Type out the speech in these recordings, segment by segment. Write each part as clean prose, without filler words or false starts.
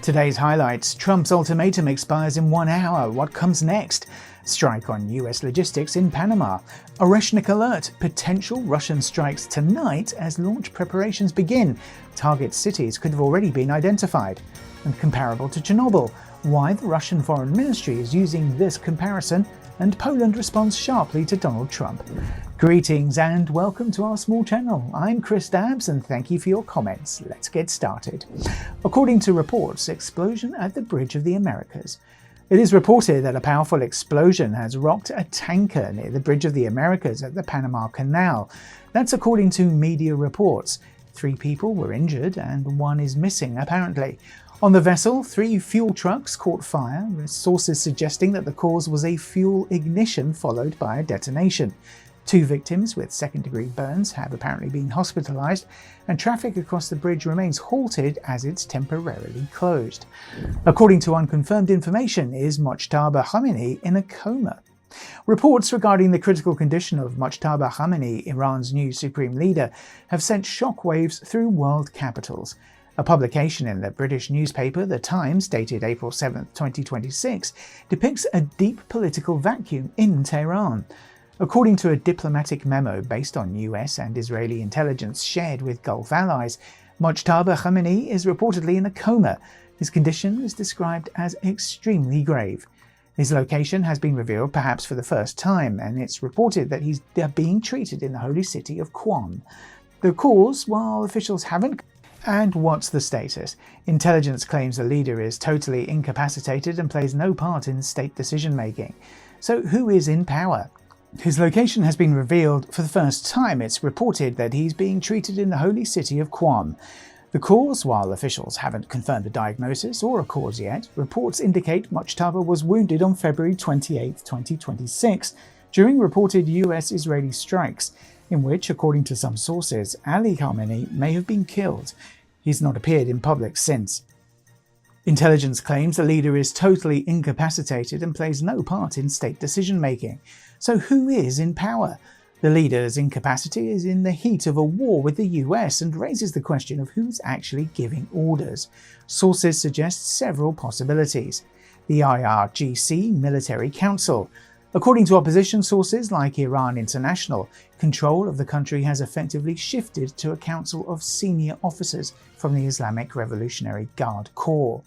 Today's highlights: Trump's ultimatum expires in 1 hour. What comes next? Strike on US logistics in Panama. Oreshnik alert: potential Russian strikes tonight as launch preparations begin. Target cities could have already been identified. And comparable to Chernobyl, why the Russian Foreign Ministry is using this comparison, and Poland responds sharply to Donald Trump. Greetings and welcome to our small channel. I'm Chris Dabbs and thank you for your comments. Let's get started. According to reports, explosion at the Bridge of the Americas. It is reported that a powerful explosion has rocked a tanker near the Bridge of the Americas at the Panama Canal. That's according to media reports. 3 people were injured and 1 is missing apparently. On the vessel, 3 fuel trucks caught fire, with sources suggesting that the cause was a fuel ignition followed by a detonation. 2 victims with second-degree burns have apparently been hospitalized, and traffic across the bridge remains halted as it's temporarily closed. According to unconfirmed information, is Mojtaba Khamenei in a coma? Reports regarding the critical condition of Mojtaba Khamenei, Iran's new supreme leader, have sent shockwaves through world capitals. A publication in the British newspaper The Times, dated April 7, 2026, depicts a deep political vacuum in Tehran. According to a diplomatic memo based on US and Israeli intelligence shared with Gulf allies, Mojtaba Khamenei is reportedly in a coma. His condition is described as extremely grave. His location has been revealed perhaps for the first time, and it's reported that he's being treated in the holy city of Coma. The cause, while officials haven't. And what's the status? Intelligence claims the leader is totally incapacitated and plays no part in state decision-making. So who is in power? His location has been revealed for the first time. It's reported that he's being treated in the holy city of Coma. The cause, while officials haven't confirmed a diagnosis or a cause yet, reports indicate Mojtaba was wounded on February 28, 2026, during reported US-Israeli strikes, in which, according to some sources, Ali Khamenei may have been killed. He's not appeared in public since. Intelligence claims the leader is totally incapacitated and plays no part in state decision-making. So who is in power? The leader's incapacity is in the heat of a war with the US and raises the question of who's actually giving orders. Sources suggest several possibilities. The IRGC Military Council. According to opposition sources like Iran International, control of the country has effectively shifted to a council of senior officers from the Islamic Revolutionary Guard Corps.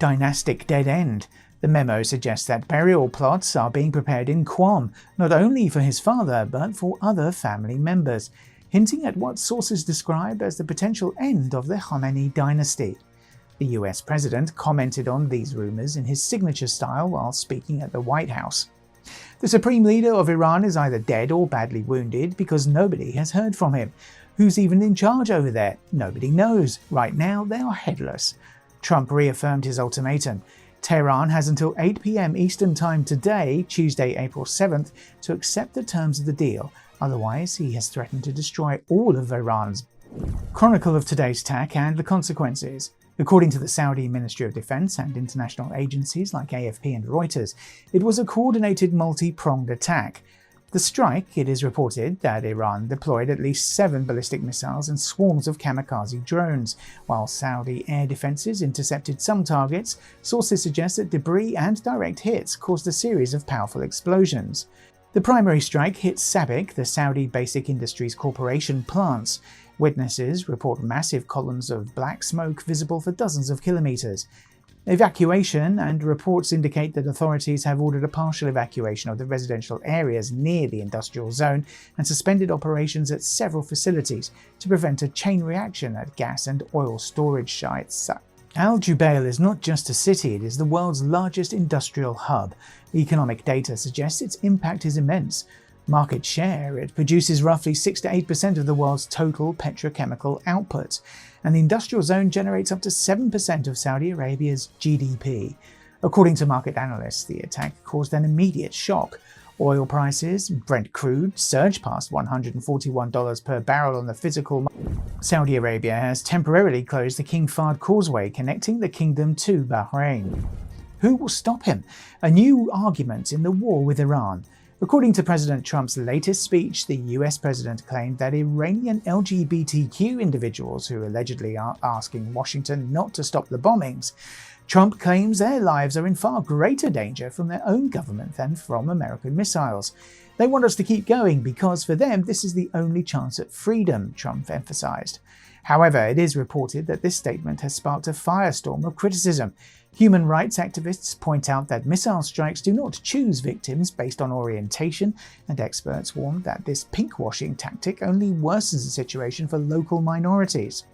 Dynastic dead end. The memo suggests that burial plots are being prepared in Coma, not only for his father but for other family members, hinting at what sources describe as the potential end of the Khamenei dynasty. The US president commented on these rumors in his signature style while speaking at the White House. The supreme leader of Iran is either dead or badly wounded because nobody has heard from him. Who's even in charge over there? Nobody knows. Right now, they are headless. Trump reaffirmed his ultimatum. Tehran has until 8 p.m. Eastern Time today, Tuesday, April 7th, to accept the terms of the deal. Otherwise, he has threatened to destroy all of Iran's. Chronicle of today's attack and the consequences. According to the Saudi Ministry of Defense and international agencies like AFP and Reuters, it was a coordinated multi-pronged attack. The strike, it is reported that Iran deployed at least 7 ballistic missiles and swarms of kamikaze drones. While Saudi air defenses intercepted some targets, sources suggest that debris and direct hits caused a series of powerful explosions. The primary strike hit SABIC, the Saudi Basic Industries Corporation plants. Witnesses report massive columns of black smoke visible for dozens of kilometers. Evacuation and reports indicate that authorities have ordered a partial evacuation of the residential areas near the industrial zone and suspended operations at several facilities to prevent a chain reaction at gas and oil storage sites. Al Jubail is not just a city, it is the world's largest industrial hub. Economic data suggests its impact is immense. Market share, it produces roughly 6 to 8% of the world's total petrochemical output, and the industrial zone generates up to 7% of Saudi Arabia's GDP. According to market analysts, the attack caused an immediate shock. Oil prices, Brent crude, surged past $141 per barrel on the physical market. Saudi Arabia has temporarily closed the King Fahd Causeway connecting the kingdom to Bahrain. Who will stop him? A new argument in the war with Iran. According to President Trump's latest speech, the US president claimed that Iranian LGBTQ individuals who allegedly are asking Washington not to stop the bombings, Trump claims their lives are in far greater danger from their own government than from American missiles. They want us to keep going because for them this is the only chance at freedom, Trump emphasized. However, it is reported that this statement has sparked a firestorm of criticism. Human rights activists point out that missile strikes do not choose victims based on orientation, and experts warn that this pinkwashing tactic only worsens the situation for local minorities.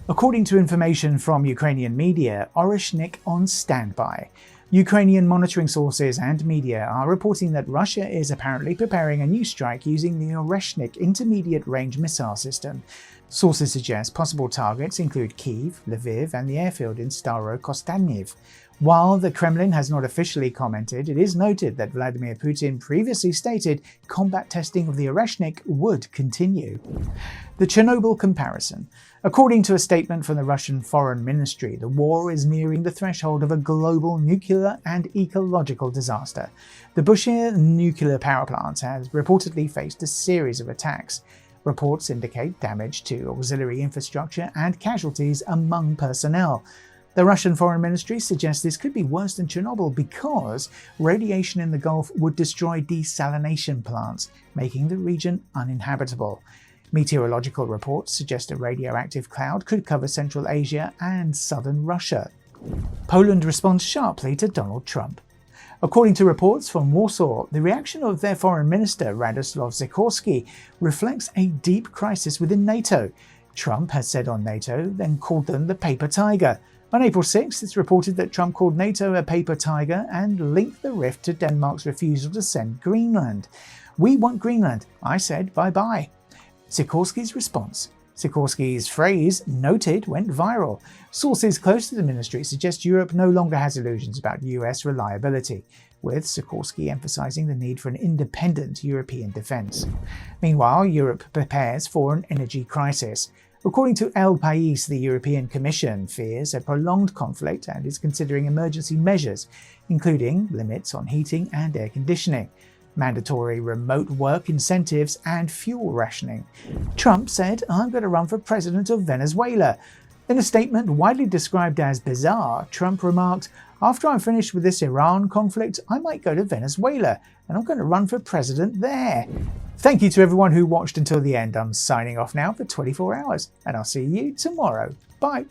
According to information from Ukrainian media, Oreshnik on standby. Ukrainian monitoring sources and media are reporting that Russia is apparently preparing a new strike using the Oreshnik intermediate-range missile system. Sources suggest possible targets include Kyiv, Lviv, and the airfield in Staro-Kostanyev. While the Kremlin has not officially commented, it is noted that Vladimir Putin previously stated combat testing of the Oreshnik would continue. The Chernobyl comparison. According to a statement from the Russian Foreign Ministry, the war is nearing the threshold of a global nuclear and ecological disaster. The Bushehr nuclear power plant has reportedly faced a series of attacks. Reports indicate damage to auxiliary infrastructure and casualties among personnel. The Russian Foreign Ministry suggests this could be worse than Chernobyl because radiation in the Gulf would destroy desalination plants, making the region uninhabitable. Meteorological reports suggest a radioactive cloud could cover Central Asia and southern Russia. Poland responds sharply to Donald Trump. According to reports from Warsaw, the reaction of their foreign minister Radoslaw Sikorski reflects a deep crisis within NATO. Trump has said on NATO, then called them the paper tiger. On April 6th, it's reported that Trump called NATO a paper tiger and linked the rift to Denmark's refusal to send Greenland. "We want Greenland. I said bye-bye." Sikorski's response. Sikorski's phrase, "noted," went viral. Sources close to the ministry suggest Europe no longer has illusions about US reliability, with Sikorski emphasizing the need for an independent European defense. Meanwhile, Europe prepares for an energy crisis. According to El País, the European Commission fears a prolonged conflict and is considering emergency measures, including limits on heating and air conditioning, mandatory remote work incentives, and fuel rationing. Trump said, "I'm going to run for president of Venezuela." In a statement widely described as bizarre, Trump remarked, "After I'm finished with this Iran conflict, I might go to Venezuela, and I'm going to run for president there." Thank you to everyone who watched until the end. I'm signing off now for 24 hours, and I'll see you tomorrow. Bye.